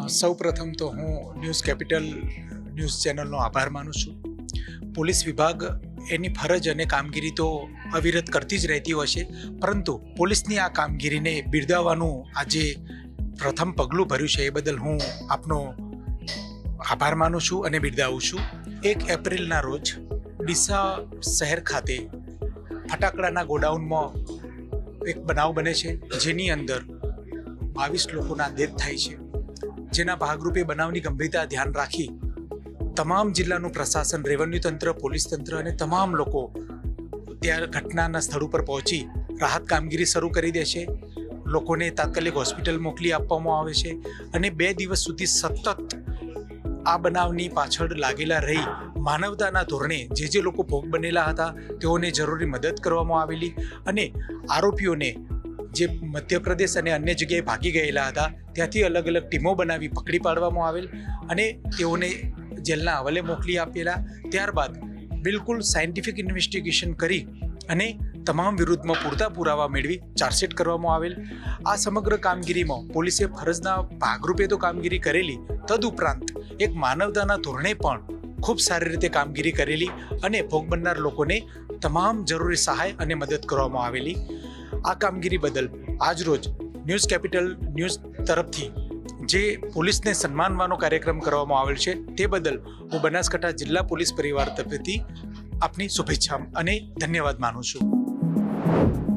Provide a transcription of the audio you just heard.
સૌ પ્રથમ તો હું ન્યૂઝ કેપિટલ ન્યૂઝ ચેનલનો આભાર માનું છું. પોલીસ વિભાગ એની ફરજ અને કામગીરી તો અવિરત કરતી જ રહેતી હોય છે, પરંતુ પોલીસની આ કામગીરીને બિરદાવવાનું આજે પ્રથમ પગલું ભર્યું છે એ બદલ હું આપનો આભાર માનું છું અને બિરદાવું છું. 1 એપ્રિલના રોજ ડીસા શહેર ખાતે ફટાકડાના ગોડાઉનમાં એક બનાવ બને છે, જેની અંદર 22 લોકોના ડેથ થાય છે. જેના ભાગરૂપે બનાવની ગંભીરતા ધ્યાન રાખી તમામ જિલ્લાનું પ્રશાસન, રેવન્યુ તંત્ર, પોલીસ તંત્ર અને તમામ લોકો ત્યાં ઘટનાના સ્થળ ઉપર પહોંચી રાહત કામગીરી શરૂ કરી દે છે. લોકોને તાત્કાલિક હોસ્પિટલ મોકલી આપવામાં આવે છે અને 2 દિવસ સુધી સતત આ બનાવની પાછળ લાગેલા રહી માનવતાના ધોરણે જે લોકો ભોગ બનેલા હતા તેઓને જરૂરી મદદ કરવામાં આવેલી અને આરોપીઓને જે મધ્યપ્રદેશ અને અન્ય જગ્યાએ ભાગી ગયેલા હતા ત્યાંથી અલગ અલગ ટીમો બનાવી પકડી પાડવામાં આવેલ અને તેઓને જેલના હવાલે મોકલી આપેલા. ત્યારબાદ બિલકુલ સાયન્ટિફિક ઇન્વેસ્ટિગેશન કરી અને તમામ વિરુદ્ધમાં પૂરતા પુરાવા મેળવી ચાર્જશીટ કરવામાં આવેલ. આ સમગ્ર કામગીરીમાં પોલીસે ફરજના ભાગરૂપે તો કામગીરી કરેલી, તદુપરાંત એક માનવતાના ધોરણે પણ ખૂબ સારી રીતે કામગીરી કરેલી અને ભોગ બનનાર લોકોને તમામ જરૂરી સહાય અને મદદ કરવામાં આવેલી. આ કામગીરી બદલ આજરોજ ન્યૂઝ કેપિટલ ન્યૂઝ તરફથી જે પોલીસને સન્માનવાનો કાર્યક્રમ કરવામાં આવેલ છે તે બદલ હું બનાસકાંઠા જિલ્લા પોલીસ પરિવાર તરફથી આપની શુભેચ્છા અને ધન્યવાદ માનું છું.